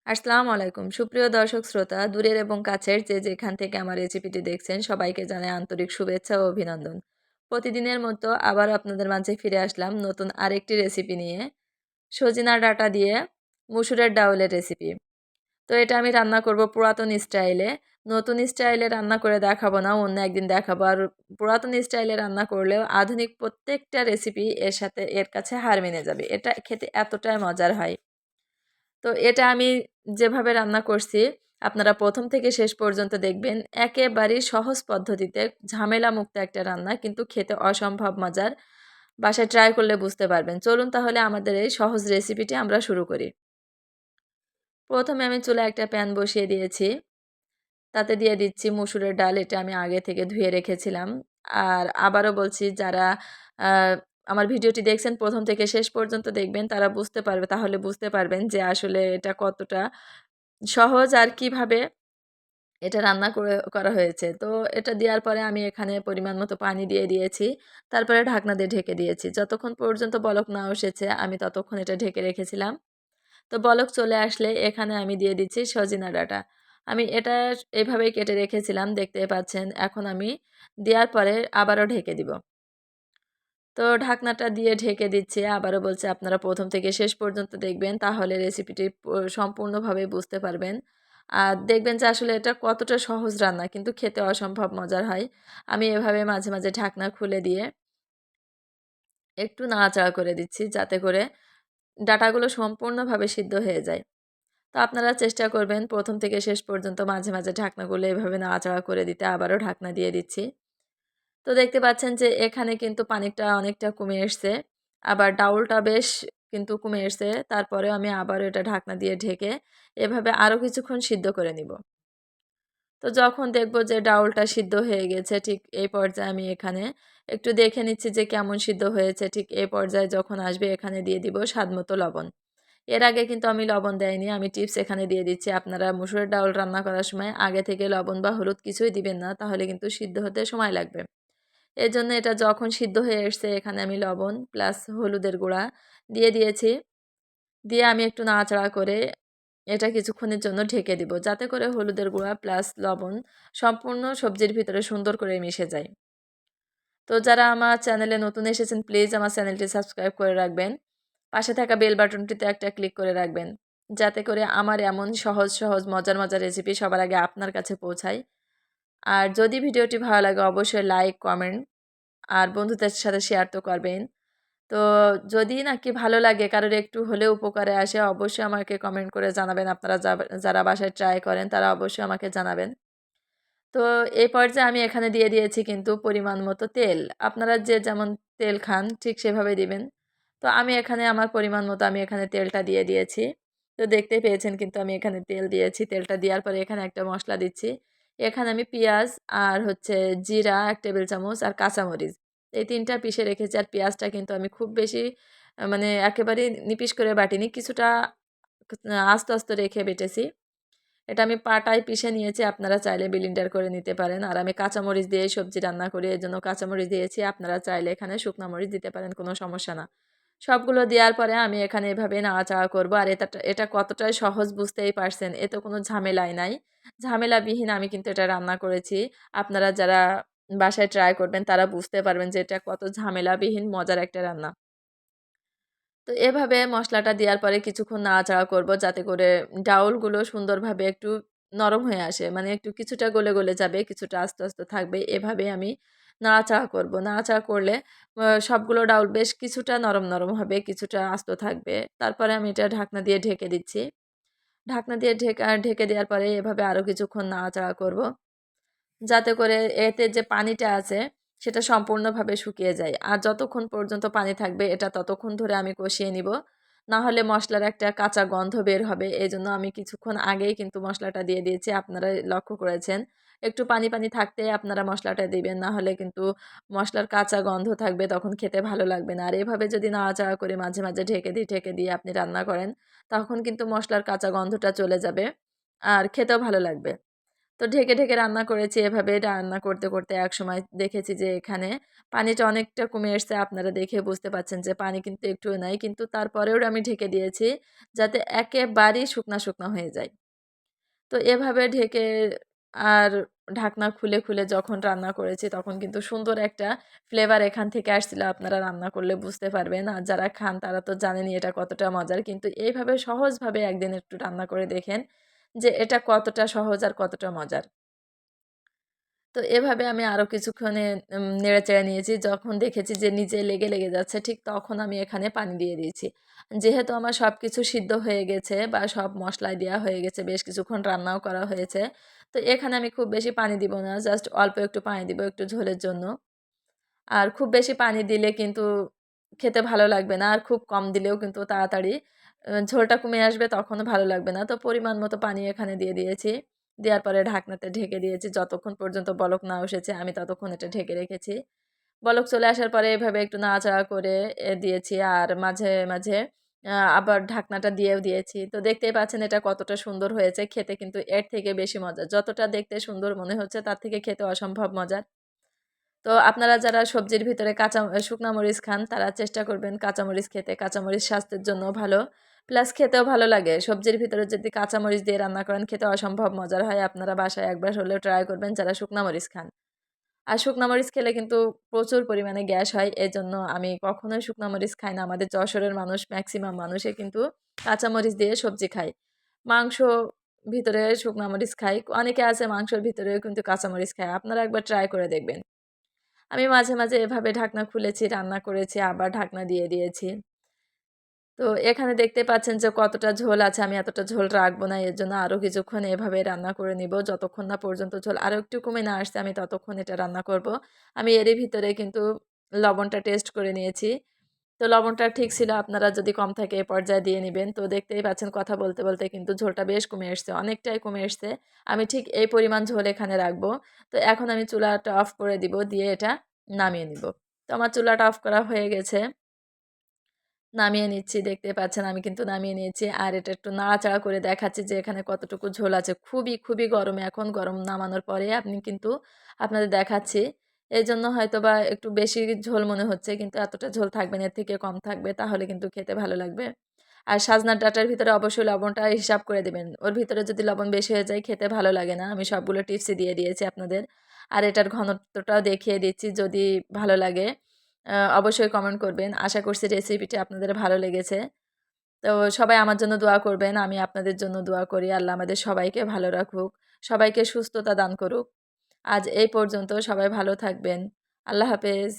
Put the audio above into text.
আসসালামু আলাইকুম সুপ্রিয় দর্শক শ্রোতা দূরের এবং কাছের যে যেখান থেকে আমার রেসিপিটি দেখছেন সবাইকে জানাই আন্তরিক শুভেচ্ছা ও অভিনন্দন। প্রতিদিনের মতো আবার আপনাদের মাঝে ফিরে আসলাম নতুন আরেকটি রেসিপি নিয়ে। সজিনা ডাঁটা দিয়ে মুসুরের ডাউলের রেসিপি। তো এটা আমি রান্না করব পুরাতন স্টাইলে। নতুন স্টাইলে রান্না করে দেখাবো না, অন্য একদিন দেখাবো। আর পুরাতন স্টাইলে রান্না করলেও আধুনিক প্রত্যেকটা রেসিপি এর কাছে হার মেনে যাবে। এটা খেতে এতটাই মজার হয়। তো এটা আমি যেভাবে রান্না করছি আপনারা প্রথম থেকে শেষ পর্যন্ত দেখবেন। একেবারেই সহজ পদ্ধতিতে ঝামেলামুক্ত একটা রান্না, কিন্তু খেতে অসম্ভব মজার। বাসায় ট্রাই করলে বুঝতে পারবেন। চলুন তাহলে আমাদের এই সহজ রেসিপিটি আমরা শুরু করি। প্রথমে আমি চুলায় একটা প্যান বসিয়ে দিয়েছি। তাতে দিয়ে দিচ্ছি মুসুরের ডাল, এটা আমি আগে থেকে ধুয়ে রেখেছিলাম। আর আবারও বলছি, যারা আ আমার ভিডিওটি দেখছেন প্রথম থেকে শেষ পর্যন্ত দেখবেন, তারা তাহলে বুঝতে পারবেন যে আসলে এটা কতটা সহজ আর কিভাবে এটা করা হয়েছে। তো এটা দেওয়ার পরে আমি এখানে পরিমাণ মতো পানি দিয়ে দিয়েছি। তারপরে ঢাকনা দিয়ে ঢেকে দিয়েছি। যতক্ষণ পর্যন্ত বলক না এসেছে আমি ততক্ষণ এটা ঢেকে রেখেছিলাম। তো বলক চলে আসলে এখানে আমি দিয়ে দিচ্ছি সজিনা ডাঁটা। আমি এটা এভাবেই কেটে রেখেছিলাম, দেখতেই পাচ্ছেন। এখন আমি দেওয়ার পরে আবারও ঢেকে দিব। তো ঢাকনাটা দিয়ে ঢেকে দিচ্ছি। আবারও বলছি, আপনারা প্রথম থেকে শেষ পর্যন্ত দেখবেন, তাহলে রেসিপিটি সম্পূর্ণভাবে বুঝতে পারবেন। আর দেখবেন যে আসলে এটা কতটা সহজ রান্না, কিন্তু খেতে অসম্ভব মজার হয়। আমি এভাবে মাঝে, মাঝে ঢাকনা খুলে দিয়ে একটু নাড়াচাড়া করে দিচ্ছি, যাতে করে ডাঁটাগুলো সম্পূর্ণভাবে সিদ্ধ হয়ে যায়। তো আপনারা চেষ্টা করবেন প্রথম থেকে শেষ পর্যন্ত মাঝে, মাঝে ঢাকনাগুলো এভাবে নাড়াচাড়া করে দিতে। আবারও ঢাকনা দিয়ে দিচ্ছি। তো দেখতে পাচ্ছেন যে এখানে কিন্তু পানিটা অনেকটা কমে এসছে। আবার ডাউলটা বেশ কিন্তু কমে এসছে। তারপরেও আমি আবারও এটা ঢাকনা দিয়ে ঢেকে এভাবে আরও কিছুক্ষণ সিদ্ধ করে নিব। তো যখন দেখব যে ডাউলটা সিদ্ধ হয়ে গেছে, ঠিক এই পর্যায়ে আমি এখানে একটু দেখে নিচ্ছি যে কেমন সিদ্ধ হয়েছে। ঠিক এই পর্যায়ে যখন আসবে এখানে দিয়ে দিব স্বাদমতো লবণ। এর আগে কিন্তু আমি লবণ দেইনি। আমি টিপস এখানে দিয়ে দিচ্ছি। আপনারা মসুরের ডাউল রান্না করার সময় আগে থেকে লবণ বা হলুদ কিছুই দিবেন না। তাহলে কিন্তু সিদ্ধ হতে সময় লাগবে। এজন্য এটা যখন সিদ্ধ হয়ে এসছে এখানে আমি লবণ প্লাস হলুদের গুঁড়া দিয়ে দিয়েছি। দিয়ে আমি একটু নাড়াচাড়া করে এটা কিছুক্ষণের জন্য ঢেকে দিব, যাতে করে হলুদের গুঁড়া প্লাস লবণ সম্পূর্ণ সবজির ভিতরে সুন্দর করে মিশে যায়। তো যারা আমার চ্যানেলে নতুন এসেছেন প্লিজ আমার চ্যানেলটি সাবস্ক্রাইব করে রাখবেন। পাশে থাকা বেল বাটনটিতে একটা ক্লিক করে রাখবেন, যাতে করে আমার এমন সহজ সহজ মজার মজার রেসিপি সবার আগে আপনার কাছে পৌঁছায়। আর যদি ভিডিওটি ভালো লাগে অবশ্যই লাইক কমেন্ট আর বন্ধুদের সাথে শেয়ার তো করবেন। তো যদি নাকি ভালো লাগে, কারোর একটু হলেও উপকারে আসে, অবশ্যই আমাকে কমেন্ট করে জানাবেন। আপনারা যারা বাসায় ট্রাই করেন তারা অবশ্যই আমাকে জানাবেন। তো এই পর্যায়ে আমি এখানে দিয়ে দিয়েছি কিন্তু পরিমাণ মতো তেল। আপনারা যে যেমন তেল খান ঠিক সেভাবে দিবেন। তো আমি এখানে আমার পরিমাণ মতো আমি এখানে তেলটা দিয়ে দিয়েছি। তো দেখতেই পেয়েছেন কিন্তু আমি এখানে তেল দিয়েছি। তেলটা দেওয়ার পরে এখানে একটা মসলা দিচ্ছি। এখানে আমি পেঁয়াজ আর হচ্ছে জিরা ১ টেবিল চামচ আর কাঁচামরিচ এই ৩ টা পিষে রেখেছি। আর পেঁয়াজটা কিন্তু আমি খুব বেশি মানে একেবারেই নিপিস করে বাটিনি। কিছুটা আস্তে, আস্তে রেখে বেটেছি। এটা আমি পাটায় পিষে নিয়েছি। আপনারা চাইলে ব্লেন্ডার করে নিতে পারেন। আর আমি কাঁচামরিচ দিয়েই সবজি রান্না করি। এজন্য কাঁচামরিচ দিয়েছি। আপনারা চাইলে এখানে শুকনা মরিচ দিতে পারেন, কোনো সমস্যা না। সবগুলো দেওয়ার পরে আমি এখানে এভাবে নাড়াচাড়া করব। আর এটা কতটাই সহজ বুঝতেই পারছেন। এতে কোনো ঝামেলাই নাই। ঝামেলাবিহীন আমি কিন্তু এটা রান্না করেছি। আপনারা যারা বাসায় ট্রাই করবেন তারা বুঝতে পারবেন যে এটা কত ঝামেলাবিহীন মজার একটা রান্না। তো এভাবে মসলাটা দেওয়ার পরে কিছুক্ষণ নাড়াচাড়া করব, যাতে করে ডাউলগুলো সুন্দরভাবে একটু নরম হয়ে আসে। মানে একটু কিছুটা গলে, গলে যাবে, কিছুটা আস্তে, আস্তে থাকবে। এভাবে আমি নাড়াচাড়া করব। নাড়াচাড়া করলে সবগুলো ডাউল বেশ কিছুটা নরম, নরম হবে, কিছুটা আস্ত থাকবে। তারপরে আমি এটা ঢাকনা দিয়ে ঢেকে দিচ্ছি। ঢাকনা দিয়ে ঢেকে দেওয়ার পরে এভাবে আরও কিছুক্ষণ নাড়াচাড়া করব। যাতে করে এতে যে পানিটা আছে সেটা সম্পূর্ণভাবে শুকিয়ে যায়। আর যতক্ষণ পর্যন্ত পানি থাকবে এটা ততক্ষণ ধরে আমি কষিয়ে নিব। না হলে মসলার একটা কাঁচা গন্ধ বের হবে। এজন্য আমি কিছুক্ষণ আগেই কিন্তু মসলাটা দিয়ে দিয়েছি। আপনারা লক্ষ্য করেছেন। একটু পানি, পানি থাকতে আপনারা মসলাটা দিবেন। না হলে কিন্তু মসলার কাঁচা গন্ধ থাকবে, তখন খেতে ভালো লাগবে না। আর এভাবে যদি নাড়াচাড়া করে মাঝে, মাঝে ঢেকে দিয়ে আপনি রান্না করেন, তখন কিন্তু মসলার কাঁচা গন্ধটা চলে যাবে। আর খেতেও ভালো লাগবে। তো ঢেকে রান্না করেছি। এভাবে রান্না করতে একসময় দেখেছি যে এখানে পানিটা অনেকটা কমে এসছে। আপনারা দেখে বুঝতে পারছেন যে পানি কিন্তু একটুও নাই। কিন্তু তারপরেও আমি ঢেকে দিয়েছি যাতে একেবারেই শুকনা হয়ে যায়। তো এভাবে ঢেকে আর ঢাকনা খুলে যখন রান্না করেছি তখন কিন্তু সুন্দর একটা ফ্লেভার এখান থেকে আসছিল। আপনারা রান্না করলে বুঝতে পারবেন। আর যারা খান তারা তো জানেনই এটা কতটা মজার। কিন্তু এইভাবে সহজভাবে একদিন একটু রান্না করে দেখেন যে এটা কতটা সহজ আর কতটা মজার। তো এভাবে আমি আরো কিছুক্ষণে নেড়েচেড়ে নিয়েছি। যখন দেখেছি যে নিচে লেগে যাচ্ছে ঠিক তখন আমি এখানে পানি দিয়ে দিয়েছি। যেহেতু আমার সবকিছু সিদ্ধ হয়ে গেছে বা সব মসলায় দেয়া হয়ে গেছে, বেশ কিছুক্ষণ রান্নাও করা হয়েছে। তো এখানে আমি খুব বেশি পানি দিব না। জাস্ট অল্প একটু পানি দিব একটু ঝোলের জন্য। আর খুব বেশি পানি দিলে কিন্তু খেতে ভালো লাগবে না। আর খুব কম দিলেও কিন্তু তাড়াতাড়ি ঝোলটা কমে আসবে তখনও ভালো লাগবে না। তো পরিমাণ মতো পানি এখানে দিয়ে দিয়েছি। দেওয়ার পরে ঢাকনাতে ঢেকে দিয়েছি। যতক্ষণ পর্যন্ত বলক না এসেছে আমি ততক্ষণ এটা ঢেকে রেখেছি। বলক চলে আসার পরে এভাবে একটু নাড়াচাড়া করে দিয়েছি। আর মাঝে আবার ঢাকনাটা দিয়েও দিয়েছি। তো দেখতেই পাচ্ছেন এটা কতটা সুন্দর হয়েছে। খেতে কিন্তু এর থেকে বেশি মজা। যতটা দেখতে সুন্দর মনে হচ্ছে তার থেকে খেতে অসম্ভব মজার। তো আপনারা যারা সবজির ভিতরে শুকনা মরিচ খান তারা চেষ্টা করবেন কাঁচামরিচ খেতে। কাঁচামরিচ স্বাস্থ্যের জন্যও ভালো। প্লাস খেতেও ভালো লাগে। সবজির ভিতরে যদি কাঁচামরিচ দিয়ে রান্না করেন খেতে অসম্ভব মজার হয়। আপনারা বাসায় একবার হলেও ট্রাই করবেন যারা শুকনা মরিচ খান। আর শুকনা মরিচ খেলে কিন্তু প্রচুর পরিমাণে গ্যাস হয়। এজন্য আমি কখনোই শুকনা মরিচ খাই না। আমাদের যশোরের মানুষ মেক্সিমাম মানুষে কিন্তু কাঁচামরিচ দিয়ে সবজি খায়। মাংস ভিতরে শুকনা মরিচ খায়। অনেকে আছে মাংসের ভিতরেও কিন্তু কাঁচামরিচ খায়। আপনারা একবার ট্রাই করে দেখবেন। আমি মাঝে এভাবে ঢাকনা খুলেছি, রান্না করেছি, আবার ঢাকনা দিয়ে দিয়েছি। তো এখানে দেখতে পাচ্ছেন যে কতটা ঝোল আছে। আমি এতটা ঝোল রাখবো না। এর জন্য আরো কিছুক্ষণ এভাবে রান্না করে নিব। যতক্ষণ না পর্যন্ত ঝোল আরো একটু কমে না আসছে আমি ততক্ষণ এটা রান্না করব। আমি এরই ভিতরে কিন্তু লবণটা টেস্ট করে নিয়েছি। তো লবণটা ঠিক ছিল। আপনারা যদি কম থাকে এ পর্যায়ে দিয়ে নিবেন। তো দেখতেই পাচ্ছেন কথা বলতে কিন্তু ঝোলটা বেশ কমে এসছে। অনেকটাই কমে এসছে। আমি ঠিক এই পরিমাণ ঝোল এখানে রাখবো। তো এখন আমি চুলাটা অফ করে দিব। দিয়ে এটা নামিয়ে নিব। তো আমার চুলাটা অফ করা হয়ে গেছে। নামিয়ে নিচ্ছি। দেখতে পাচ্ছেন আমি কিন্তু নামিয়ে নিয়েছি। আর এটা একটু নাড়াচাড়া করে দেখাচ্ছি যে এখানে কতটুকু ঝোল আছে। খুবই গরম এখন। গরম নামানোর পরে আপনি কিন্তু আপনাদের দেখাচ্ছি। এজন্য হয়তোবা একটু বেশি ঝোল মনে হচ্ছে। কিন্তু এতটা ঝোল থাকবে না, এর থেকে কম থাকবে। তাহলে কিন্তু খেতে ভালো লাগবে। আর সাজনার ডাঁটার ভিতরে অবশ্যই লবণটা হিসাব করে দিবেন। ওর ভিতরে যদি লবণ বেশি হয়ে যায় খেতে ভালো লাগে না। আমি সবগুলো টিপসই দিয়ে দিয়েছি আপনাদের। আর এটার ঘনত্বটাও দেখিয়ে দিচ্ছি যদি ভালো লাগে। অবশ্যই কমেন্ট করবেন। আশা করছি রেসিপিটি আপনাদের ভালো লেগেছে। তো সবাই আমার জন্য দোয়া করবেন। আমি আপনাদের জন্য দোয়া করি। আল্লাহ আমাদের সবাইকে ভালো রাখুক। সবাইকে সুস্থতা দান করুক। আজ এই পর্যন্ত। সবাই ভালো থাকবেন। আল্লাহ হাফেজ।